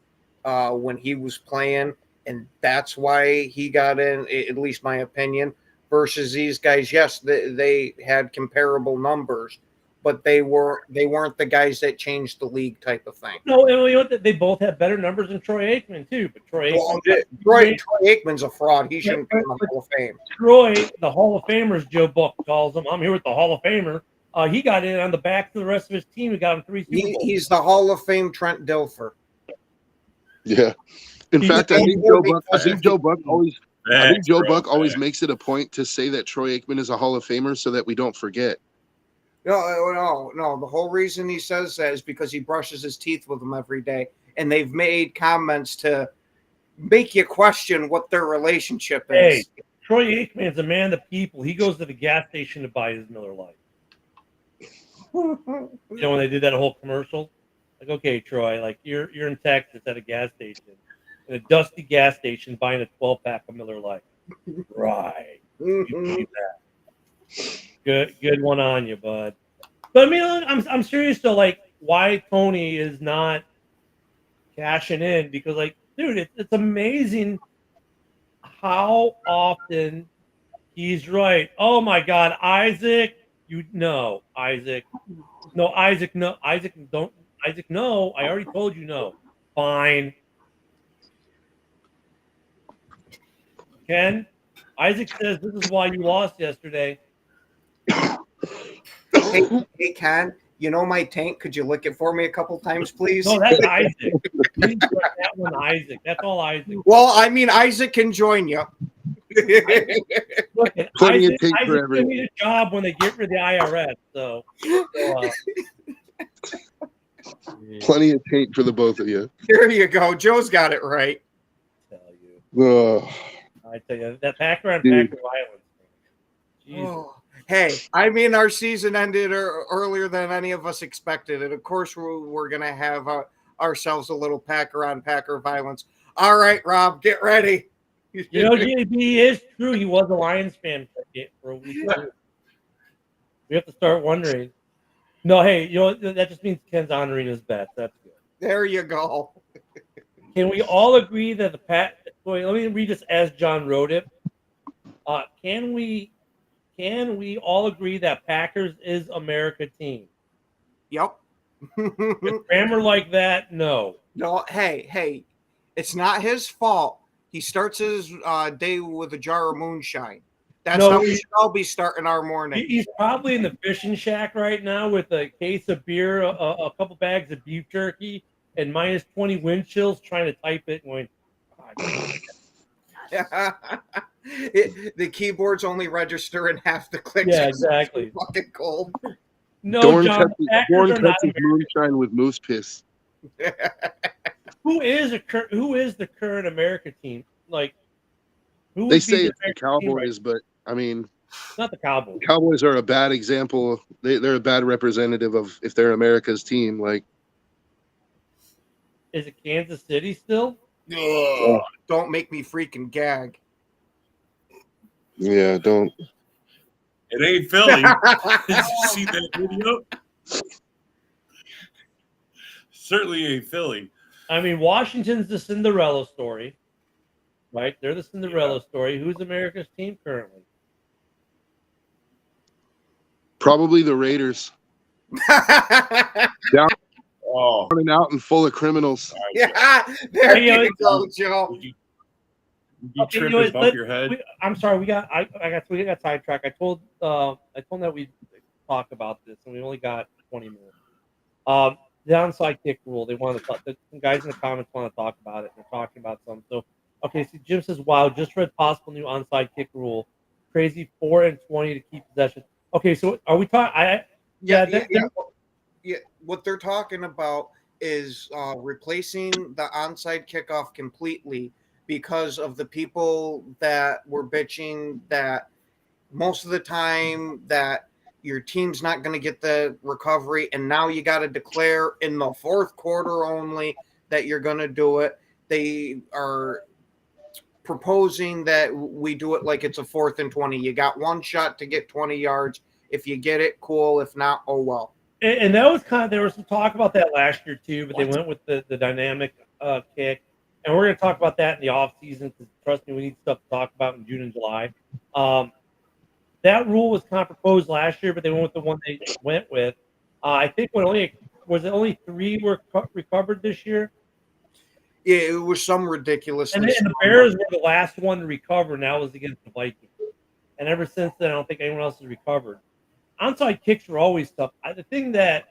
when he was playing, and that's why he got in, at least my opinion, versus these guys. Yes, they had comparable numbers, but they weren't the guys that changed the league type of thing. No, and you know what? They both have better numbers than Troy Aikman too. But Troy Troy Aikman's a fraud. He shouldn't be in the Hall of Fame. Troy, the Hall of Famers, Joe Buck calls him. I'm here with the Hall of Famer. He got in on the back of the rest of his team. He got him 3 Super Bowls. He's the Hall of Fame Trent Dilfer. Yeah. In fact, I think Joe Buck always makes it a point to say that Troy Aikman is a Hall of Famer so that we don't forget. No. The whole reason he says that is because he brushes his teeth with them every day, and they've made comments to make you question what their relationship is. Hey, Troy Aikman's a man of the people. He goes to the gas station to buy his Miller Lite. You know, when they did that whole commercial, like, okay, Troy, like you're in Texas at a gas station, in a dusty gas station, buying a 12-pack of Miller Lite. Right. You believe that. Good one on you, bud. But I mean, I'm serious though. Like, why Tony is not cashing in? Because, like, dude, it's amazing how often he's right. Oh my God, Isaac, Isaac, no, I already told you no. Fine. Ken, Isaac says this is why you lost yesterday. Hey, Ken, you know my tank. Could you lick it for me a couple times, please? No, that's Isaac. You need to put that one, Isaac. That's all Isaac. Well, I mean, Isaac can join you. Look, Plenty of Isaac tank for everyone. need a job when they get rid of the IRS. So Plenty of tape for the both of you. There you go. Joe's got it right. I tell you, that Packer on Packer violence. Oh. Hey, I mean, our season ended earlier than any of us expected. And, of course, we're going to have ourselves a little Packer on Packer violence. All right, Rob, get ready. You know, he is true. He was a Lions fan for a week. We have to start wondering. No, hey, you know, that just means Ken's honoring his bet. That's good. There you go. Can we all agree that wait, let me read this as John wrote it. Can we all agree that Packers is America team? Yep. With grammar like that, no. No, hey, it's not his fault. He starts his day with a jar of moonshine. That's how we should all be starting our morning. He's probably in the fishing shack right now with a case of beer, a couple bags of beef jerky, and minus 20 wind chills, trying to type it and going, the keyboard's only registering half the clicks. Yeah, exactly. It's fucking cold. No, Dorn John, cuts his moonshine with moose piss. Who is the current America team? Like, who? They say it's the Cowboys, but I mean, not the Cowboys. The Cowboys are a bad example. They're a bad representative of if they're America's team. Like, is it Kansas City still? Ugh, don't make me freaking gag. Yeah, don't. It ain't Philly. Did you see that video? Certainly ain't Philly. I mean, Washington's the Cinderella story, right? They're the Cinderella story. Who's America's team currently? Probably the Raiders. Down and out and full of criminals. Yeah, there you go, Joe. You trip and bump your head. I'm sorry, we got sidetracked. I told him that we'd talk about this, and we only got 20 minutes. The onside kick rule. They want to talk. Some guys in the comments want to talk about it. They're talking about some. So, okay. So Jim says, "Wow, just read possible new onside kick rule. Crazy 4 and 20 to keep possession." Okay, so are we talking? Yeah. What they're talking about is replacing the onside kickoff completely because of the people that were bitching that most of the time that your team's not going to get the recovery, and now you got to declare in the fourth quarter only that you're going to do it. They are proposing that we do it like it's a 4th and 20. You got one shot to get 20 yards. If you get it, cool. If not, oh well. And that was there was some talk about that last year too, but they went with the dynamic kick. And we're going to talk about that in the offseason because, trust me, we need stuff to talk about in June and July. that rule was kind of proposed last year, but they went with the one they went with. I think only 3 were recovered this year. Yeah, it was some ridiculousness. And the Bears were the last one to recover, and that was against the Vikings. And ever since then, I don't think anyone else has recovered. Onside kicks were always tough. The thing that,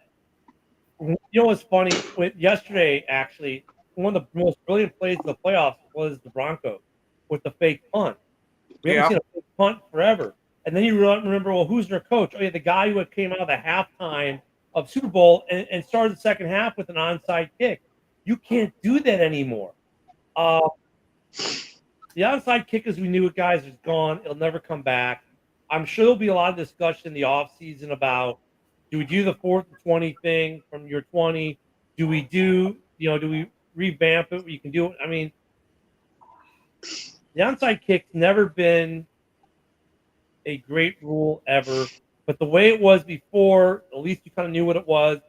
what's funny, yesterday, actually, one of the most brilliant plays of the playoffs was the Broncos with the fake punt. We haven't seen a fake punt forever. And then you remember, well, who's their coach? Oh, yeah, the guy who came out of the halftime of Super Bowl and started the second half with an onside kick. You can't do that anymore. The onside kick, as we knew it, guys, is gone. It'll never come back. I'm sure there'll be a lot of discussion in the offseason about, do we do the 4th and 20 thing from your 20? Do we do we revamp it? You can do it. I mean, the onside kick's never been a great rule ever. But the way it was before, at least you kind of knew what it was.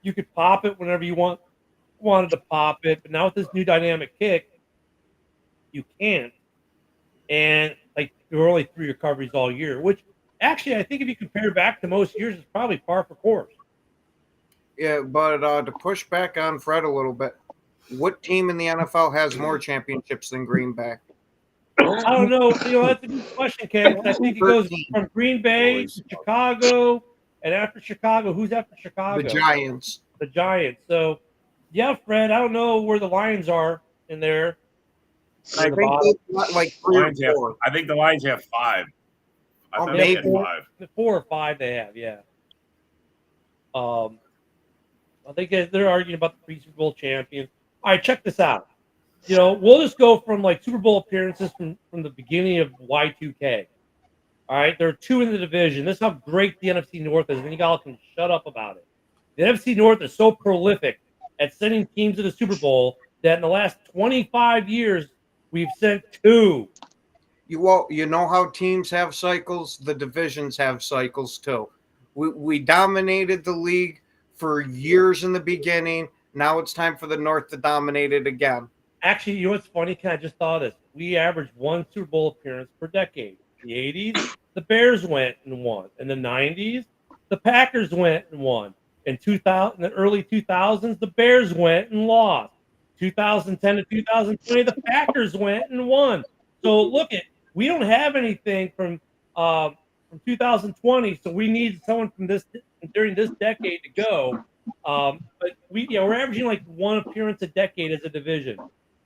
You could pop it whenever you wanted to pop it. But now with this new dynamic kick, you can't. And there were only 3 recoveries all year, which actually I think if you compare back to most years, it's probably par for course. Yeah, but to push back on Fred a little bit, what team in the NFL has more championships than Green Bay? I don't know. That's a good question, Ken. I think it goes from Green Bay to Chicago, and after Chicago, who's after Chicago? The Giants. The Giants. So, yeah, Fred, I don't know where the Lions are in there. I think like 3 or 4. I think the Lions have 5. I thought maybe they had 5. 4 or 5 they have, yeah. I think they're arguing about the pre-Super Bowl champion. All right, check this out. We'll just go from Super Bowl appearances from the beginning of Y2K. All right, there are 2 in the division. This is how great the NFC North is. And you all can shut up about it. The NFC North is so prolific at sending teams to the Super Bowl that in the last 25 years, we've sent 2. You know how teams have cycles? The divisions have cycles too. We dominated the league for years in the beginning. Now it's time for the North to dominate it again. Actually, you know what's funny? I just thought of this. We averaged 1 Super Bowl appearance per decade. In the 80s, the Bears went and won. In the 90s, the Packers went and won. In the early 2000s, the Bears went and lost. 2010 to 2020, the Packers went and won. So look we don't have anything from 2020, so we need someone from during this decade to go. But we're averaging 1 appearance a decade as a division.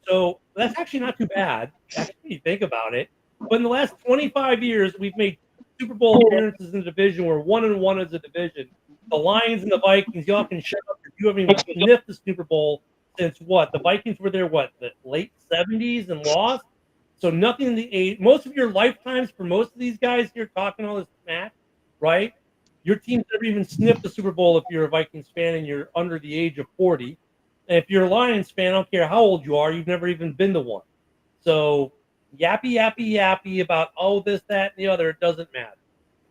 So that's actually not too bad, actually, when you think about it. But in the last 25 years, we've made Super Bowl appearances in the division. We're 1-1 as a division. The Lions and the Vikings, y'all can shut up if you haven't even sniffed the Super Bowl since what? The Vikings were there, the late 70s and lost? So nothing in the 80s. Most of your lifetimes for most of these guys here talking all this smack, right? Your team's never even sniffed the Super Bowl if you're a Vikings fan and you're under the age of 40. And if you're a Lions fan, I don't care how old you are, you've never even been to one. So yappy about, this, that, and the other, it doesn't matter.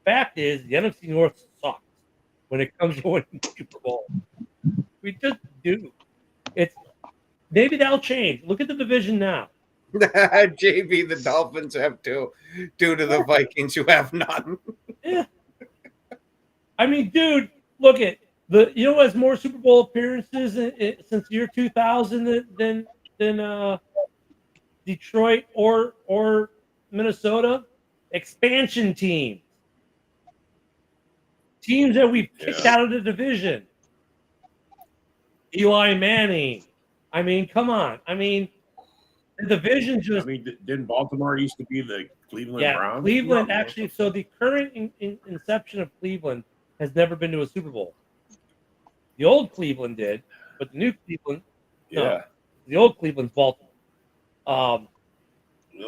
The fact is, the NFC North sucks when it comes to winning the Super Bowl. We just do. Maybe that'll change. Look at the division now. JB, the Dolphins have 2 due to the Vikings who have none. Yeah. I mean, dude, look at who has more Super Bowl appearances since year 2000 than Detroit or Minnesota? Expansion teams that we've kicked out of the division. Eli Manning. I mean, come on. I mean, the division just. Didn't Baltimore used to be the Cleveland Browns? Cleveland actually. So the current inception of Cleveland has never been to a Super Bowl. The old Cleveland did, but the new Cleveland, no. The old Cleveland's Baltimore.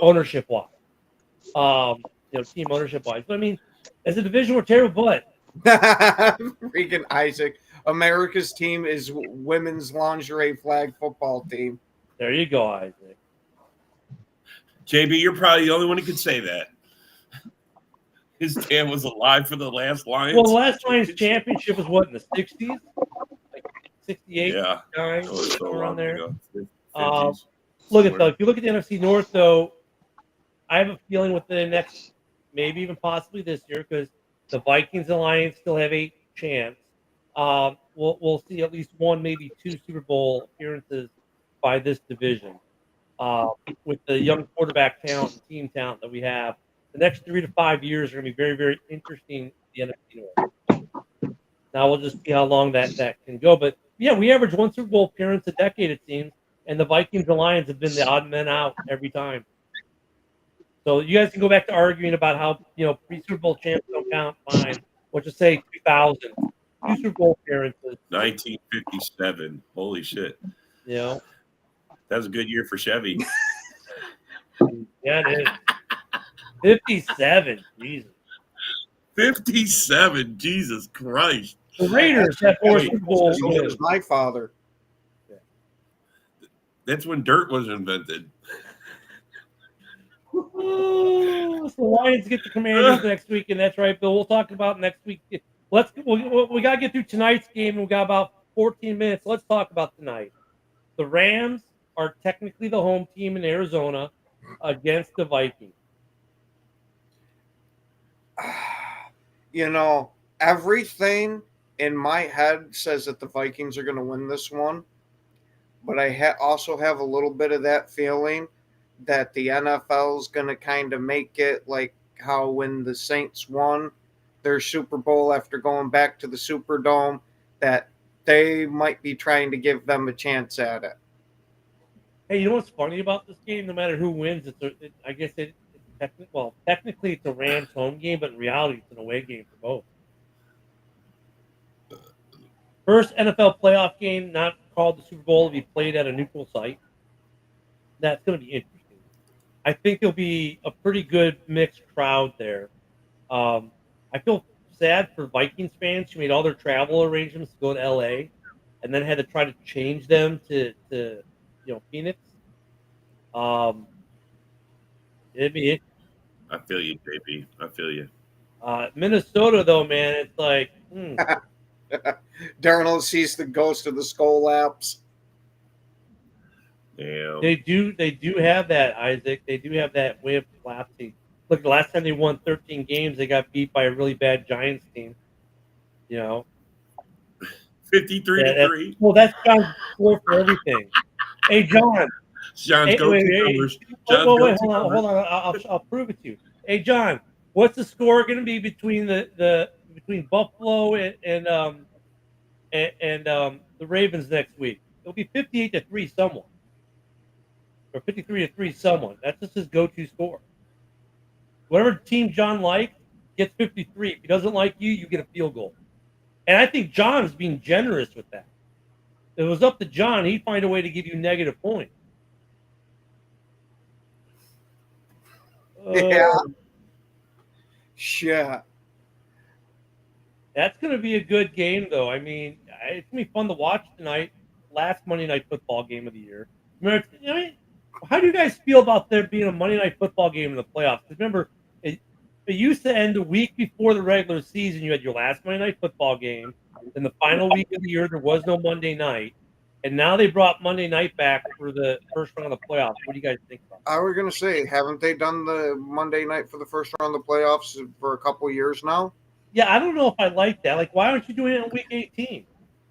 Ownership wise, team ownership wise. But I mean, as a division, we're terrible. But freaking Isaac, America's team is women's lingerie flag football team. There you go, Isaac. JB, you're probably the only one who could say that. His dad was alive for the last Lions. Well, the last Lions championship was what, in the 60s? 68? Yeah. 9, so around there. Ago. Look at if you look at the NFC North, though, I have a feeling with the next maybe even possibly this year, because the Vikings and Lions still have a chance. We'll see at least one, maybe two Super Bowl appearances by this division. With the young quarterback talent and team talent that we have, the next 3 to 5 years are going to be very, very interesting in the NFC North. Now we'll just see how long that can go. But yeah, we average one Super Bowl appearance a decade, it seems, and the Vikings and Lions have been the odd men out every time. So you guys can go back to arguing about how pre-Super Bowl champs don't count. Fine, we'll just say 2000, 2 Super Bowl appearances. 1957. Holy shit! That was a good year for Chevy. Yeah, it is. 57. Jesus. 57. Jesus Christ. The Raiders have 4 Super Bowls. So does my father. That's when dirt was invented. So Lions get the Commanders next week, and that's right, Bill. We'll talk about next week. We got to get through tonight's game, and we got about 14 minutes. Let's talk about tonight. The Rams are technically the home team in Arizona against the Vikings. Everything in my head says that the Vikings are going to win this one, but I also have a little bit of that feeling that the NFL is going to kind of make it like how when the Saints won their Super Bowl after going back to the Superdome, that they might be trying to give them a chance at it. Hey, you know what's funny about this game? No matter who wins, technically it's a Rams home game, but in reality it's an away game for both. First NFL playoff game not called the Super Bowl to be played at a neutral site. That's going to be interesting. I think there'll be a pretty good mixed crowd there. I feel sad for Vikings fans who made all their travel arrangements to go to LA and then had to try to change them to Phoenix. It'd be it. I feel you, JP. I feel you. Minnesota, though, man, it's like Darnold sees the ghost of the skull laps. Damn. They do have that, Isaac. They do have that way of collapsing. Look, the last time they won 13 games, they got beat by a really bad Giants team. 53-3. Well, that's John's score for everything. Hey, John. John's go-to numbers. Wait, hold on. I'll prove it to you. Hey, John, what's the score going to be between between Buffalo and the Ravens next week? It'll be 58-3 someone, or 53-3 someone. That's just his go-to score. Whatever team John likes gets 53. If he doesn't like you, you get a field goal. And I think John is being generous with that. If it was up to John, he'd find a way to give you negative points. Yeah. Shit. That's going to be a good game, though. I mean, it's going to be fun to watch tonight. Last Monday Night Football game of the year. Remember, how do you guys feel about there being a Monday Night Football game in the playoffs? Because remember, it used to end the week before the regular season. You had your last Monday Night Football game. In the final week of the year, there was no Monday night. And now they brought Monday night back for the first round of the playoffs. What do you guys think about that? I was going to say, haven't they done the Monday night for the first round of the playoffs for a couple of years now? Yeah, I don't know if I like that. Like, why aren't you doing it on week 18?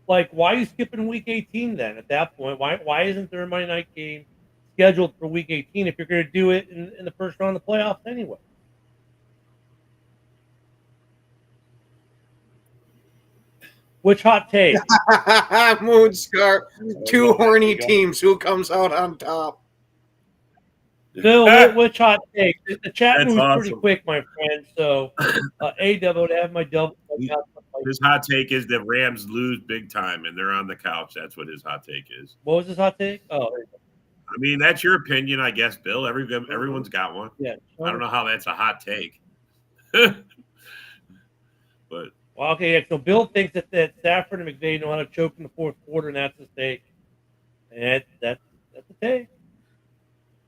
Like, why are you skipping week 18 then at that point? Why isn't there a Monday night game scheduled for week 18 if you're going to do it in the first round of the playoffs anyway? Which hot take? Moonscar, 2 horny teams. Who comes out on top? Bill, which hot take? The chat That's moves awesome. pretty quick, my friend. So, AW to have my double. His hot take is that Rams lose big time and they're on the couch. That's what his hot take is. What was his hot take? Oh, I mean, that's your opinion, I guess, Bill. Everyone's got one. yeah. I don't know how that's a hot take. But Well, okay, yeah, so Bill thinks that Stafford and McVay know how to choke in the fourth quarter, and that's a take. And that's a take.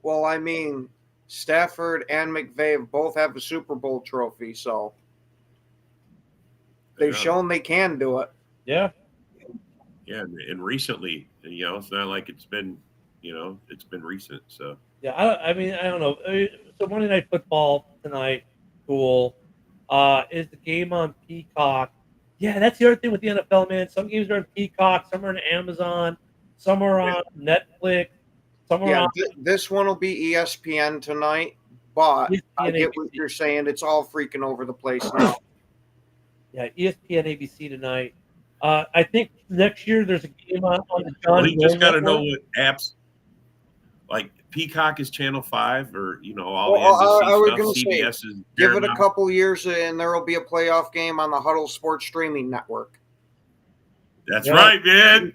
Well, I mean, Stafford and McVay both have a Super Bowl trophy, so they've shown they can do it. Yeah. Yeah, and recently, it's not like it's been, it's been recent. So Yeah, I mean, I don't know. So Monday Night Football tonight, Cool. Is the game on Peacock? Yeah, that's the other thing with the NFL, man. Some games are on Peacock, some are on Amazon, some are on Netflix, some are Yeah, on this one will be ESPN tonight, but I ESPN, get what ABC. you're saying. It's all freaking over the place now. Yeah, ESPN, ABC tonight. I think next year there's a game on the Well, John he just Boy got to know Network. what apps. Like Peacock is Channel 5, or all Well, the NBC I was stuff. going to say, CBS is give it a Paramount. couple years, and there will be a playoff game on the Huddle Sports streaming network. That's Yeah. right, man.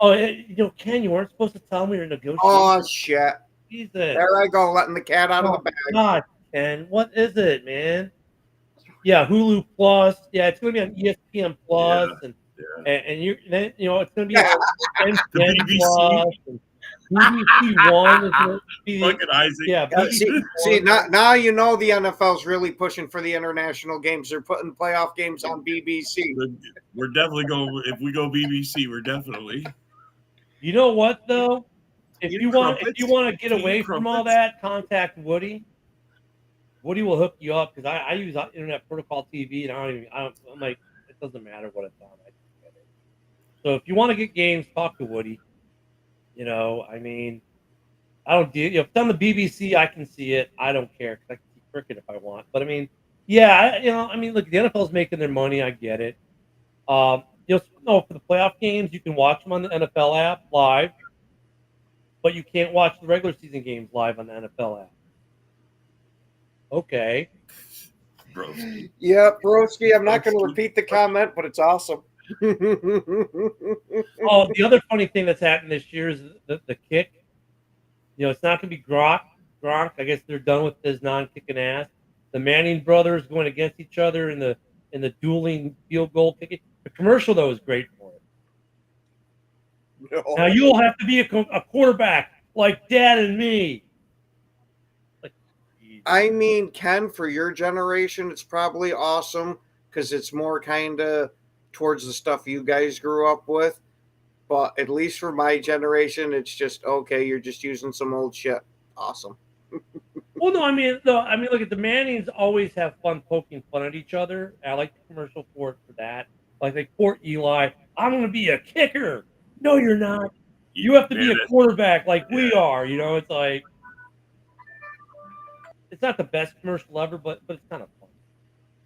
Oh, Ken, you weren't supposed to tell me you're negotiating. Oh shit! Jesus. There I go, letting the cat out of the bag. God, Ken, what is it, man? Yeah, Hulu Plus. Yeah, it's going to be on ESPN Plus, and you're then it's going to be on The NBC BBC. Plus and BBC One is going to be Fucking Isaac. yeah. Yeah, BBC see, One. now you know the NFL's really pushing for the international games. They're putting playoff games on BBC. We're definitely going. If we go BBC, we're definitely. You know what though? If Eat you want crumpets. to get Eat away from all crumpets. that, contact Woody. Woody will hook you up because I use Internet Protocol TV, and I'm like, it doesn't matter what it's on. I just get it. So if you want to get games, talk to Woody. I mean, I don't deal. If it's on the BBC, I can see it. I don't care because I can see cricket if I want. But I mean, yeah, look, the NFL's making their money. I get it. For the playoff games, you can watch them on the NFL app live, but you can't watch the regular season games live on the NFL app. Okay. Broski. Yeah, Broski, I'm not going to repeat the comment, but it's awesome. Oh, the other funny thing that's happened this year is the kick. It's not going to be Gronk. I guess they're done with his non-kicking ass. The Manning brothers going against each other in the dueling field goal kicking. The commercial though is great for it. No. Now you'll have to be a quarterback like Dad and me. I mean, Ken, for your generation, it's probably awesome because it's more kind of towards the stuff you guys grew up with. But at least for my generation, it's just okay. You're just using some old shit. Awesome. Well, no, look at the Mannings always have fun poking fun at each other. I like the commercial for that. Like they court Eli, I'm going to be a kicker. No, you're not. You have to be a quarterback like we are. It's like it's not the best commercial ever, but it's kind of fun.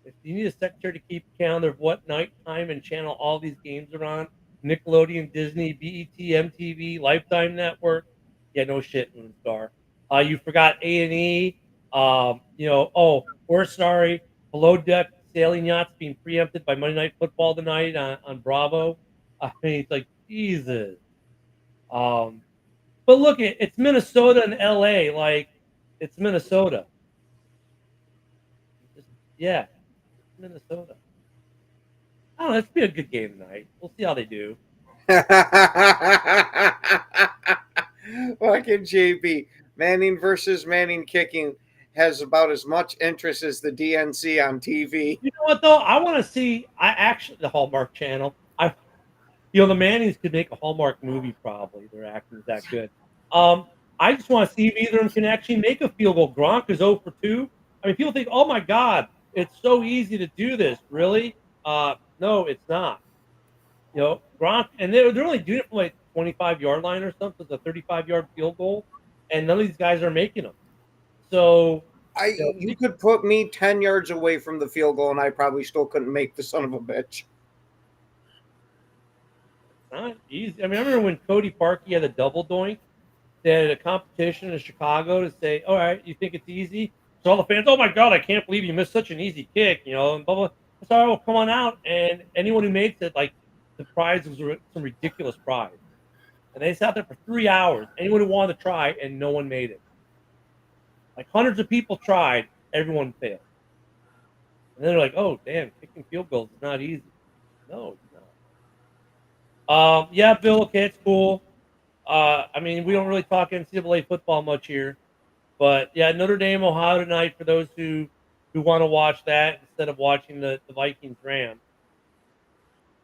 If you need a secretary to keep calendar of what night, time, and channel all these games are on, Nickelodeon, Disney, BET, MTV, Lifetime Network, yeah, no shit, Moonstar. You forgot A&E. We're sorry. Below Deck Sailing Yachts being preempted by Monday Night Football tonight on Bravo. I mean, it's like, Jesus. But look, it's Minnesota and LA. Like, it's Minnesota. Yeah, Minnesota. I don't know. It's be a good game tonight. We'll see how they do. Fucking JB. Manning versus Manning kicking has about as much interest as the DNC on TV. You know what, though? I want to see the Hallmark Channel. The Mannings could make a Hallmark movie probably. Their acting's that good. I just want to see if either of them can actually make a field goal. Gronk is 0 for 2. I mean, people think, oh, my God, it's so easy to do this. Really? No, it's not. Gronk, and they're only doing it from like 25-yard line or something. It's a 35-yard field goal, and none of these guys are making them. So you could put me 10 yards away from the field goal, and I probably still couldn't make the son of a bitch. Not easy. I mean, I remember when Cody Parkey had a double doink. They had a competition in Chicago to say, all right, you think it's easy? So all the fans, oh my God, I can't believe you missed such an easy kick, and blah, blah. So all right, well, come on out. And anyone who makes it, like, the prize was some ridiculous prize. And they sat there for 3 hours. Anyone who wanted to try, and no one made it. Like, hundreds of people tried, everyone failed. And then they're like, oh, damn, kicking field goals is not easy. No, it's not. Yeah, Bill, okay, it's cool. We don't really talk NCAA football much here. But, yeah, Notre Dame, Ohio tonight for those who want to watch that instead of watching the Vikings-Rams.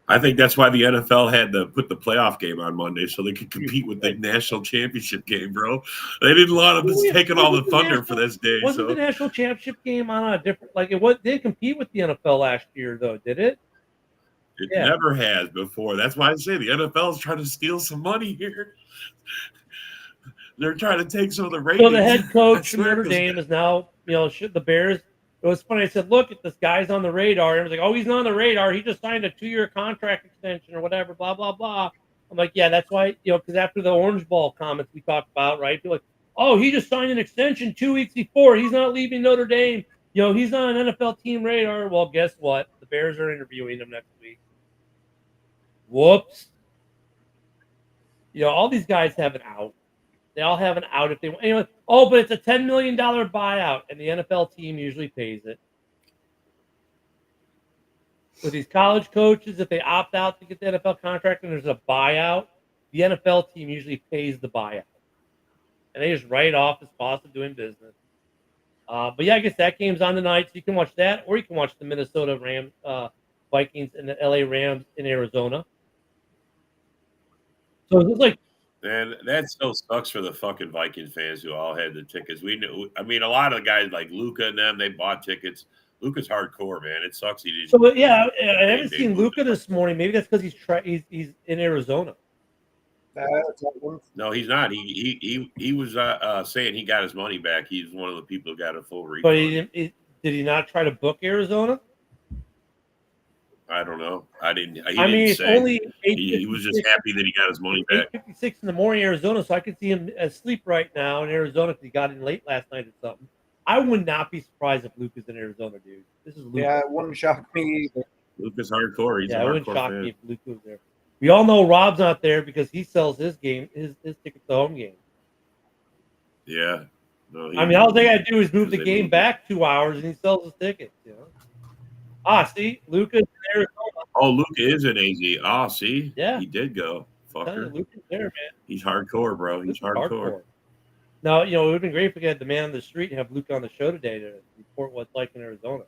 I think that's why the NFL had to put the playoff game on Monday so they could compete with the national championship game, bro. They didn't want them taking all the thunder for this day. Wasn't the national championship game on a different? Like it didn't compete with the NFL last year, though, did it? It never has before. That's why I say the NFL is trying to steal some money here. They're trying to take some of the ratings. So the head coach from Notre Dame is now, the Bears. It was funny. I said, look, at this guy's on the radar. And I was like, oh, he's not on the radar. He just signed a 2-year contract extension or whatever, blah, blah, blah. I'm like, yeah, that's why, because after the Orange Ball comments we talked about, right? People like, oh, he just signed an extension 2 weeks before. He's not leaving Notre Dame. He's on an NFL team radar. Well, guess what? The Bears are interviewing him next week. Whoops. All these guys have an out. They all have an out if they want. Oh, but it's a $10 million buyout, and the NFL team usually pays it. With these college coaches, if they opt out to get the NFL contract and there's a buyout, the NFL team usually pays the buyout. And they just write off as cost of doing business. But yeah, I guess that game's on tonight, so you can watch that, or you can watch the Minnesota Rams, Vikings, and the LA Rams in Arizona. So it's like, and that still sucks for the fucking Vikings fans who all had the tickets. We knew. I mean, a lot of the guys like Luca and them, they bought tickets. Luca's hardcore, man. It sucks he didn't. So yeah, I haven't seen Luca this morning. Maybe that's because he's in Arizona. No, he's not. He was saying he got his money back. He's one of the people who got a full refund. But did he not try to book Arizona? I don't know. It's only 8:56. He was just happy that he got his money back. 8:56 in the morning, Arizona. So I could see him asleep right now in Arizona because he got in late last night or something. I would not be surprised if Luca's in Arizona, dude. This is Luca. Yeah, it wouldn't shock me either. Luca's hardcore. He's a hardcore it wouldn't shock fan. me if Luca was there. We all know Rob's not there because he sells his tickets to home game. Yeah. No, all they got to do is move the game back 2 hours and he sells his tickets. See, Luca's in Arizona. Oh, Luca is in AZ. Oh, see? Yeah. He did go. Fucker. Luca's there, man. He's hardcore, bro. He's hardcore. Now, it would have been great if we had the man on the street and have Luca on the show today to report what it's like in Arizona.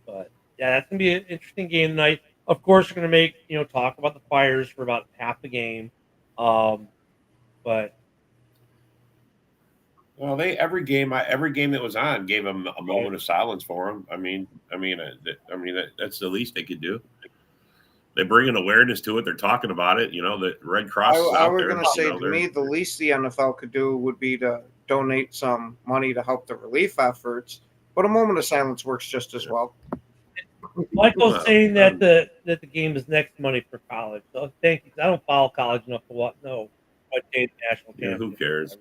But, yeah, that's going to be an interesting game tonight. Of course, we're going to make, talk about the Fires for about half the game. But well, every game that was on gave them a moment of silence for him. That's the least they could do. They bring an awareness to it. They're talking about it. The Red Cross. I was going to say to me, the least the NFL could do would be to donate some money to help the relief efforts. But a moment of silence works just as well. Michael's saying that the game is next money for college. So thank you. I don't follow college enough to know what day the national championship. Yeah, who cares?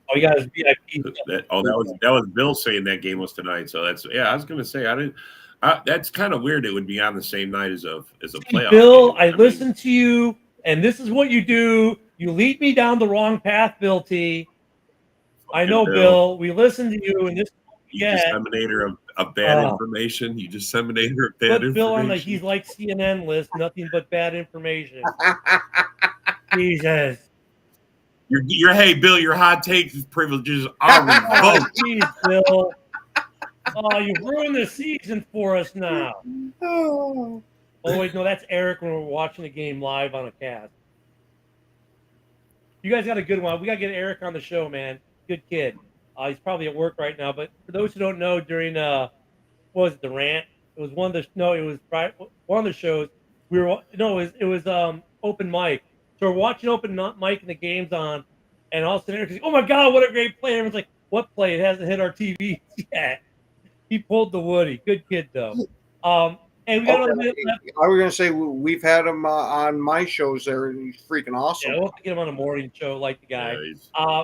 Oh, you got his VIP. That was Bill saying that game was tonight. So I was going to say that's kind of weird. It would be on the same night as a playoff. Bill, I listened to you, and this is what you do. You lead me down the wrong path, Bill T. I know, Bill. We listen to you, and this. You disseminator of bad information. You disseminator of bad information. Bill on he's like CNN list, nothing but bad information. Jesus. Hey, Bill, your hot take privileges are revoked. Jeez, Bill. Oh, you've ruined the season for us now. Oh, wait, no, that's Eric when we're watching the game live on a cast. You guys got a good one. We got to get Eric on the show, man. Good kid. He's probably at work right now. But for those who don't know, during what was it, the rant? It was one of the shows. It was open mic. So we're watching open mic and the game's on, and all of a sudden Eric's like, "Oh my God, what a great play!" Everyone's like, "What play? It hasn't hit our TV yet." He pulled the Woody. Good kid though. And we got another minute left. I was going to say we've had him on my shows there, and he's freaking awesome. Yeah, we'll have to get him on a morning show, like the guy. Yeah,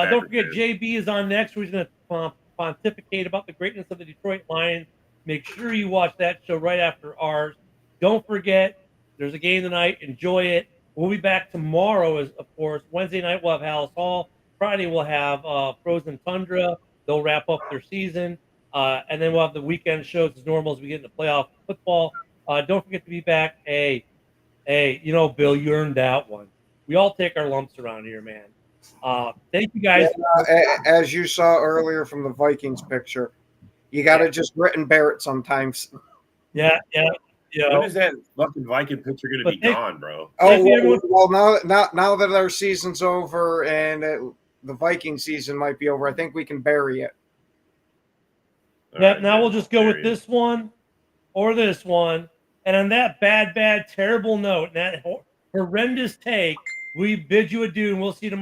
don't forget, JB is on next. We're going to pontificate about the greatness of the Detroit Lions. Make sure you watch that show right after ours. Don't forget, there's a game tonight. Enjoy it. We'll be back tomorrow, of course. Wednesday night, we'll have Hallis Hall. Friday, we'll have Frozen Tundra. They'll wrap up their season. And then we'll have the weekend shows as normal as we get into playoff football. Don't forget to be back. Hey, Bill, you earned that one. We all take our lumps around here, man. Thank you guys. As you saw earlier from the Vikings picture, You got to just grit and bear it sometimes. Yeah. When is that fucking Viking pitcher going to be gone, bro? Oh, well, now that our season's over and the Viking season might be over, I think we can bury it. Yeah, now we'll just go with this one or this one. And on that bad, terrible note, and that horrendous take, we bid you adieu, and we'll see you tomorrow.